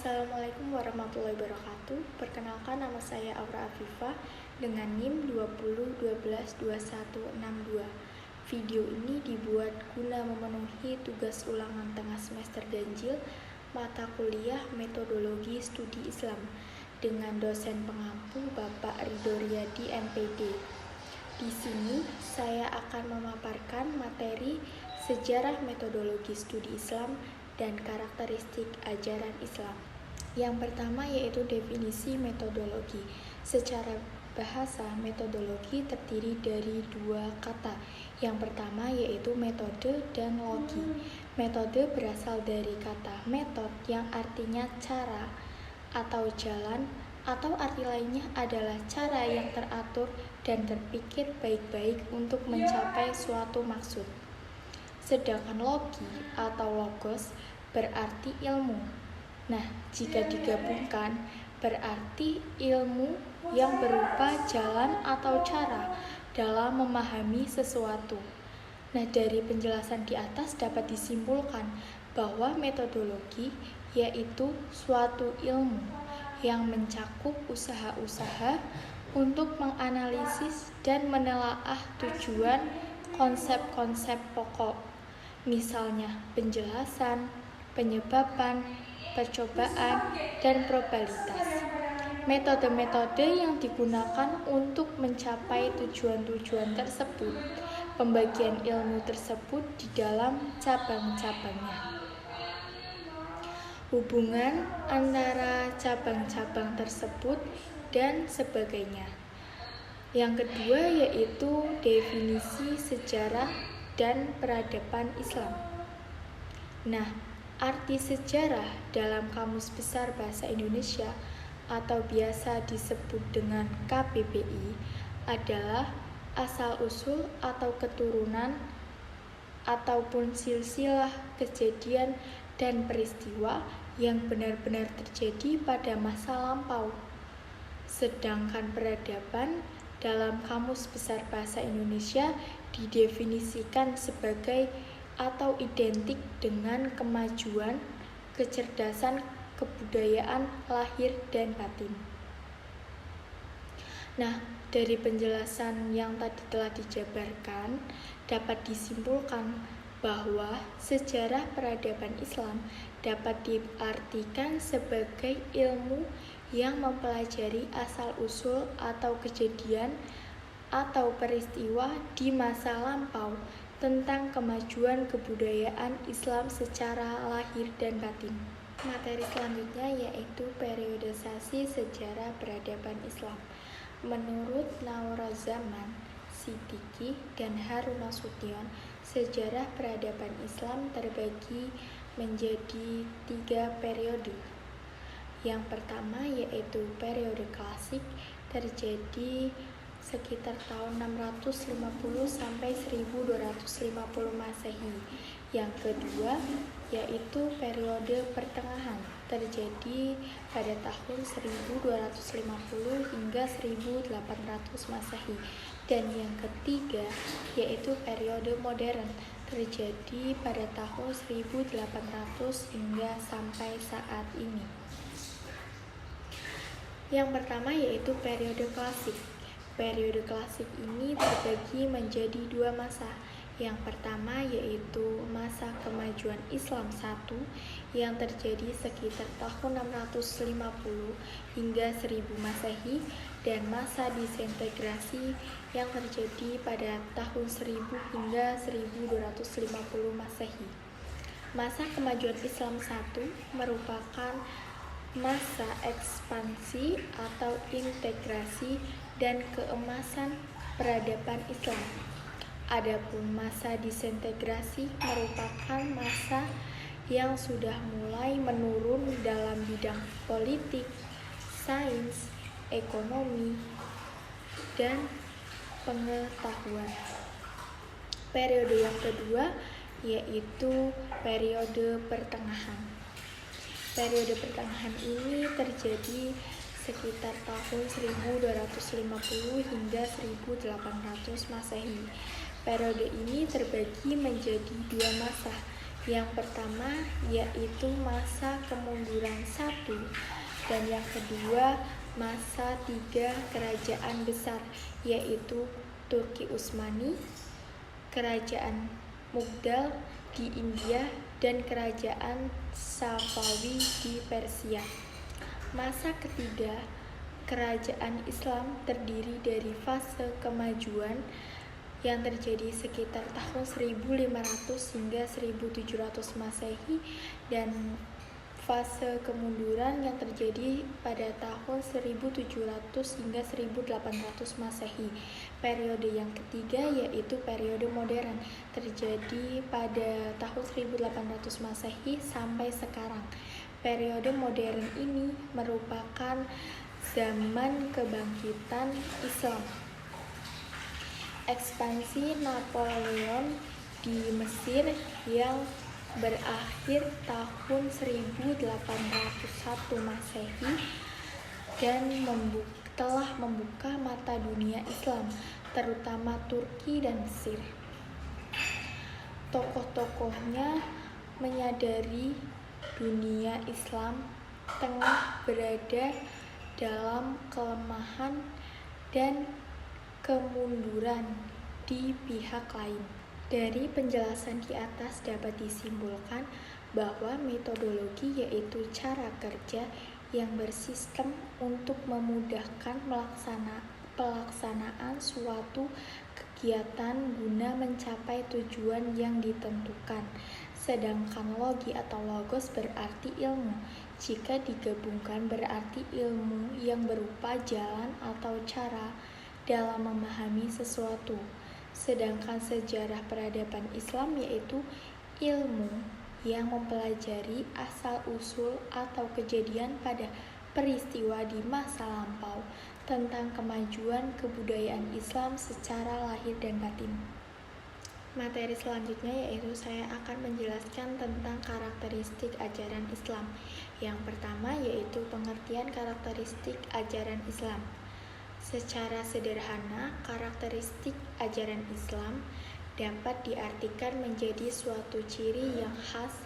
Assalamualaikum warahmatullahi wabarakatuh. Perkenalkan, nama saya Aura Afifah dengan NIM 20122162. Video ini dibuat guna memenuhi tugas ulangan tengah semester ganjil mata kuliah Metodologi Studi Islam dengan dosen pengampu Bapak Ridho Riyadi MPD. Di sini saya akan memaparkan materi sejarah metodologi studi Islam dan karakteristik ajaran Islam. Yang pertama yaitu definisi metodologi. Secara bahasa, metodologi terdiri dari dua kata. Yang pertama yaitu metode dan logi. Metode berasal dari kata metode yang artinya cara atau jalan, atau arti lainnya adalah cara yang teratur dan terpikir baik-baik untuk mencapai suatu maksud. Sedangkan logi atau logos berarti ilmu. Nah, jika digabungkan berarti ilmu yang berupa jalan atau cara dalam memahami sesuatu. Nah, dari penjelasan di atas dapat disimpulkan bahwa metodologi yaitu suatu ilmu yang mencakup usaha-usaha untuk menganalisis dan menelaah tujuan konsep-konsep pokok, misalnya penjelasan, penyebaban, percobaan, dan probabilitas. Metode-metode yang digunakan untuk mencapai tujuan-tujuan tersebut, pembagian ilmu tersebut di dalam cabang-cabangnya. Hubungan antara cabang-cabang tersebut dan sebagainya. Yang kedua yaitu definisi sejarah dan peradaban Islam. Nah, arti sejarah dalam Kamus Besar Bahasa Indonesia atau biasa disebut dengan KBBI adalah asal-usul atau keturunan ataupun silsilah kejadian dan peristiwa yang benar-benar terjadi pada masa lampau. Sedangkan peradaban dalam Kamus Besar Bahasa Indonesia didefinisikan sebagai atau identik dengan kemajuan, kecerdasan, kebudayaan lahir dan batin. Nah, dari penjelasan yang tadi telah dijabarkan, dapat disimpulkan bahwa sejarah peradaban Islam dapat diartikan sebagai ilmu yang mempelajari asal-usul atau kejadian atau peristiwa di masa lampau tentang kemajuan kebudayaan Islam secara lahir dan batin. Materi selanjutnya yaitu periodisasi sejarah peradaban Islam. Menurut Naurazaman, Siddiqi, dan Harun Nasution, sejarah peradaban Islam terbagi menjadi 3 periode. Yang pertama yaitu periode klasik, terjadi sekitar tahun 650 sampai 1250 Masehi. Yang kedua yaitu periode pertengahan, terjadi pada tahun 1250 hingga 1800 Masehi. Dan yang ketiga yaitu periode modern, terjadi pada tahun 1800 hingga sampai saat ini. Yang pertama yaitu periode klasik. Periode klasik ini terbagi menjadi 2 masa. Yang pertama yaitu masa kemajuan Islam I yang terjadi sekitar tahun 650 hingga 1000 Masehi, dan masa disintegrasi yang terjadi pada tahun 1000 hingga 1250 Masehi. Masa kemajuan Islam I merupakan masa ekspansi atau integrasi dan keemasan peradaban Islam. Adapun masa disintegrasi merupakan masa yang sudah mulai menurun dalam bidang politik, sains, ekonomi, dan pengetahuan. Periode yang kedua yaitu periode pertengahan. Periode pertengahan ini terjadi sekitar tahun 1250 hingga 1800 Masehi. Periode ini terbagi menjadi 2 masa. Yang pertama yaitu masa kemunduran 1, dan yang kedua masa 3 kerajaan besar, yaitu Turki Utsmani, Kerajaan Mughal di India, dan Kerajaan Safawi di Persia. Masa ketiga kerajaan Islam terdiri dari fase kemajuan yang terjadi sekitar tahun 1500 hingga 1700 Masehi dan fase kemunduran yang terjadi pada tahun 1700 hingga 1800 Masehi. Periode yang ketiga yaitu periode modern, terjadi pada tahun 1800 Masehi sampai sekarang. Periode modern ini merupakan zaman kebangkitan Islam. Ekspansi Napoleon di Mesir yang berakhir tahun 1801 Masehi dan telah membuka mata dunia Islam, terutama Turki dan Mesir. Tokoh-tokohnya menyadari dunia Islam tengah berada dalam kelemahan dan kemunduran di pihak lain. Dari penjelasan di atas dapat disimpulkan bahwa metodologi yaitu cara kerja yang bersistem untuk memudahkan pelaksanaan suatu kegiatan guna mencapai tujuan yang ditentukan. Sedangkan logi atau logos berarti ilmu. Jika digabungkan berarti ilmu yang berupa jalan atau cara dalam memahami sesuatu. Sedangkan sejarah peradaban Islam yaitu ilmu yang mempelajari asal-usul atau kejadian pada peristiwa di masa lampau tentang kemajuan kebudayaan Islam secara lahir dan batin. Materi selanjutnya yaitu saya akan menjelaskan tentang karakteristik ajaran Islam. Yang pertama yaitu pengertian karakteristik ajaran Islam. Secara sederhana, karakteristik ajaran Islam dapat diartikan menjadi suatu ciri yang khas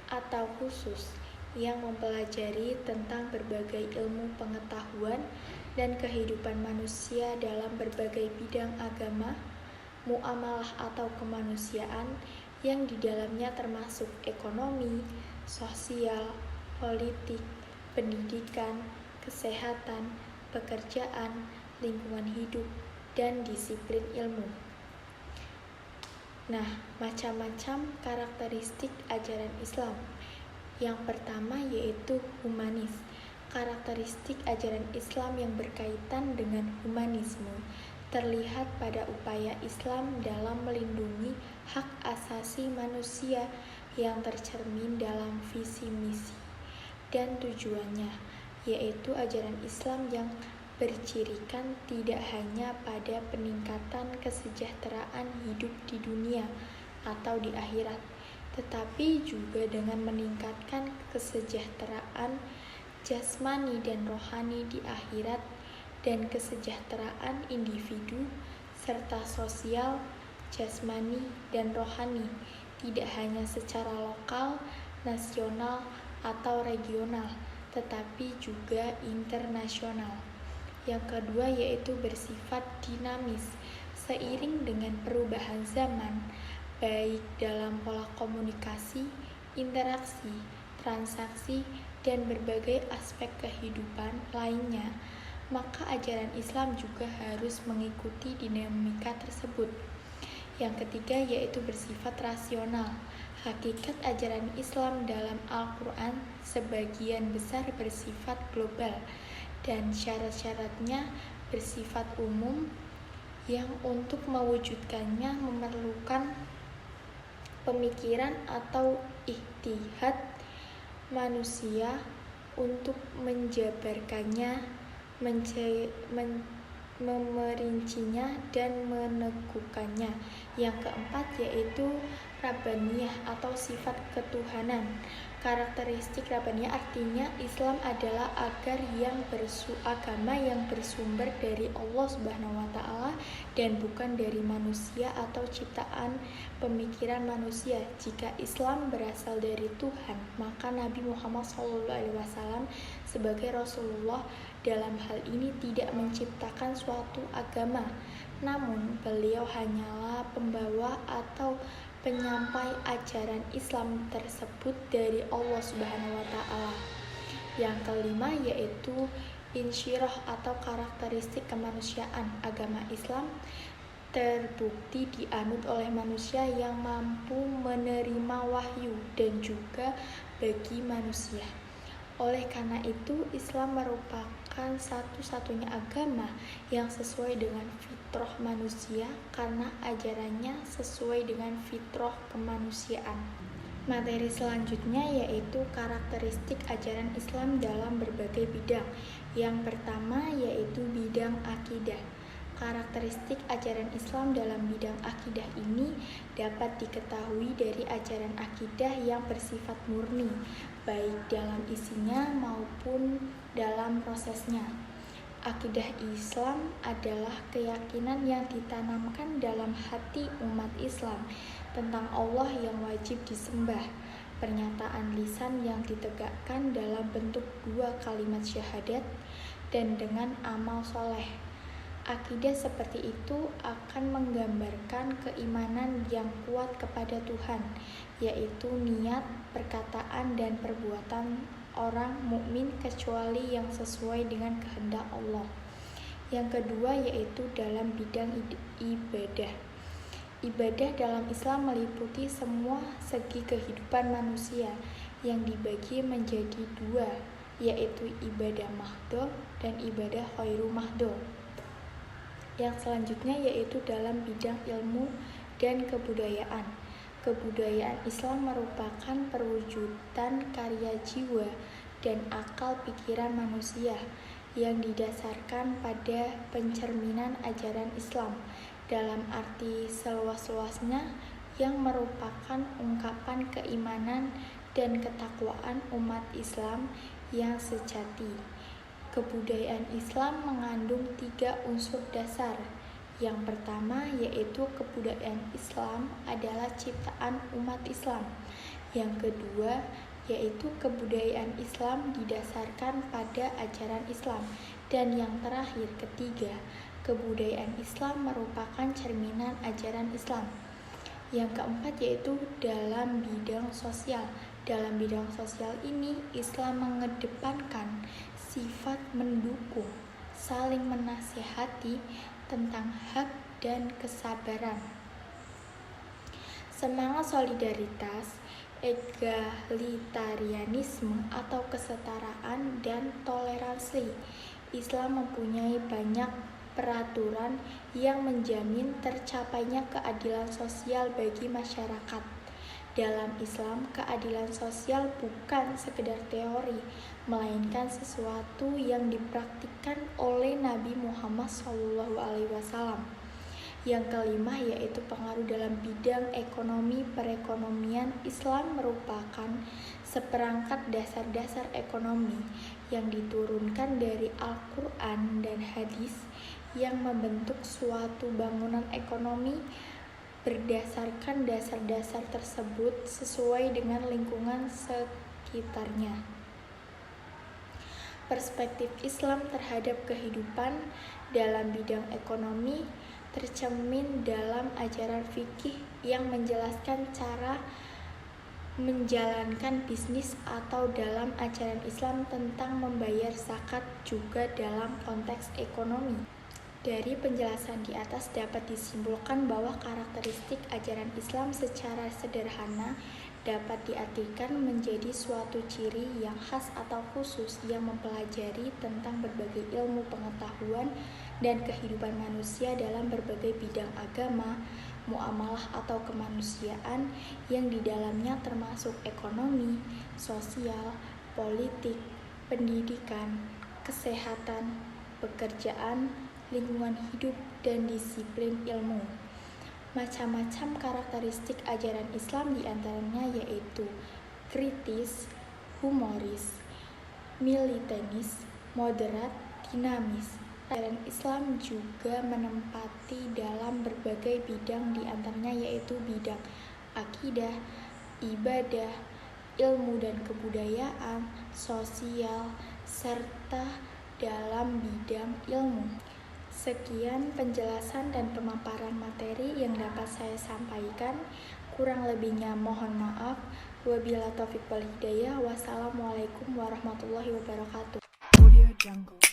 atau khusus yang mempelajari tentang berbagai ilmu pengetahuan dan kehidupan manusia dalam berbagai bidang agama, muamalah atau kemanusiaan yang di dalamnya termasuk ekonomi, sosial, politik, pendidikan, kesehatan, pekerjaan, lingkungan hidup, dan disiplin ilmu. Nah, macam-macam karakteristik ajaran Islam. Yang pertama yaitu humanis. Karakteristik ajaran Islam yang berkaitan dengan humanisme terlihat pada upaya Islam dalam melindungi hak asasi manusia yang tercermin dalam visi misi dan tujuannya, yaitu ajaran Islam yang bercirikan tidak hanya pada peningkatan kesejahteraan hidup di dunia atau di akhirat, tetapi juga dengan meningkatkan kesejahteraan jasmani dan rohani di akhirat dan kesejahteraan individu serta sosial, jasmani, dan rohani, tidak hanya secara lokal, nasional, atau regional, tetapi juga internasional. Yang kedua yaitu bersifat dinamis, seiring dengan perubahan zaman, baik dalam pola komunikasi, interaksi, transaksi, dan berbagai aspek kehidupan lainnya, maka ajaran Islam juga harus mengikuti dinamika tersebut. Yang ketiga yaitu bersifat rasional. Hakikat ajaran Islam dalam Al-Quran sebagian besar bersifat global dan syarat-syaratnya bersifat umum yang untuk mewujudkannya memerlukan pemikiran atau ijtihad manusia untuk menjabarkannya, memerincinya, dan meneguhkannya. Yang keempat yaitu Rabbaniyah atau sifat ketuhanan. Karakteristik Rabbaniyah artinya Islam adalah agama yang bersumber dari Allah Subhanahu wa taala dan bukan dari manusia atau ciptaan pemikiran manusia. Jika Islam berasal dari Tuhan, maka Nabi Muhammad SAW sebagai Rasulullah dalam hal ini tidak menciptakan suatu agama, namun beliau hanyalah pembawa atau penyampai ajaran Islam tersebut dari Allah Subhanahu wa taala. Yang kelima yaitu insyirah atau karakteristik kemanusiaan. Agama Islam terbukti dianut oleh manusia yang mampu menerima wahyu dan juga bagi manusia. Oleh karena itu, Islam merupakan satu-satunya agama yang sesuai dengan fitrah manusia karena ajarannya sesuai dengan fitrah kemanusiaan. Materi selanjutnya yaitu karakteristik ajaran Islam dalam berbagai bidang. Yang pertama yaitu bidang akidah. Karakteristik ajaran Islam dalam bidang akidah ini dapat diketahui dari ajaran akidah yang bersifat murni, baik dalam isinya maupun dalam prosesnya. Akidah Islam adalah keyakinan yang ditanamkan dalam hati umat Islam tentang Allah yang wajib disembah, pernyataan lisan yang ditegakkan dalam bentuk 2 kalimat syahadat, dan dengan amal soleh. Akidah seperti itu akan menggambarkan keimanan yang kuat kepada Tuhan, yaitu niat, perkataan, dan perbuatan orang mukmin kecuali yang sesuai dengan kehendak Allah. Yang kedua yaitu dalam bidang ibadah. Ibadah dalam Islam meliputi semua segi kehidupan manusia yang dibagi menjadi 2, yaitu ibadah mahdhah dan ibadah khairu mahdhah. Yang selanjutnya yaitu dalam bidang ilmu dan kebudayaan. Kebudayaan Islam merupakan perwujudan karya jiwa dan akal pikiran manusia yang didasarkan pada pencerminan ajaran Islam dalam arti seluas-luasnya, yang merupakan ungkapan keimanan dan ketakwaan umat Islam yang sejati. Kebudayaan Islam mengandung 3 unsur dasar. Yang pertama yaitu kebudayaan Islam adalah ciptaan umat Islam. Yang kedua yaitu kebudayaan Islam didasarkan pada ajaran Islam. Dan yang terakhir ketiga, kebudayaan Islam merupakan cerminan ajaran Islam. Yang keempat yaitu dalam bidang sosial. Dalam bidang sosial ini Islam mengedepankan sifat mendukung, saling menasihati tentang hak dan kesabaran, semangat solidaritas, egalitarianisme atau kesetaraan, dan toleransi. Islam mempunyai banyak peraturan yang menjamin tercapainya keadilan sosial bagi masyarakat. Dalam Islam, keadilan sosial bukan sekedar teori, melainkan sesuatu yang dipraktikkan oleh Nabi Muhammad SAW. Yang kelima yaitu pengaruh dalam bidang ekonomi perekonomian. Islam merupakan seperangkat dasar-dasar ekonomi yang diturunkan dari Al-Quran dan hadis yang membentuk suatu bangunan ekonomi berdasarkan dasar-dasar tersebut sesuai dengan lingkungan sekitarnya. Perspektif Islam terhadap kehidupan dalam bidang ekonomi tercermin dalam ajaran fikih yang menjelaskan cara menjalankan bisnis, atau dalam ajaran Islam tentang membayar zakat juga dalam konteks ekonomi. Dari penjelasan di atas dapat disimpulkan bahwa karakteristik ajaran Islam secara sederhana dapat diartikan menjadi suatu ciri yang khas atau khusus yang mempelajari tentang berbagai ilmu pengetahuan dan kehidupan manusia dalam berbagai bidang agama, muamalah atau kemanusiaan, yang di dalamnya termasuk ekonomi, sosial, politik, pendidikan, kesehatan, pekerjaan, lingkungan hidup, dan disiplin ilmu. Macam-macam karakteristik ajaran Islam diantaranya yaitu kritis, humoris, militenis, moderat, dinamis. Ajaran Islam juga menempati dalam berbagai bidang, diantaranya yaitu bidang akidah, ibadah, ilmu dan kebudayaan, sosial, serta dalam bidang ilmu. Sekian penjelasan dan pemaparan materi yang dapat saya sampaikan. Kurang lebihnya mohon maaf. Wabillahi taufiq wal hidayah. Wassalamualaikum warahmatullahi wabarakatuh. Audio Jungle.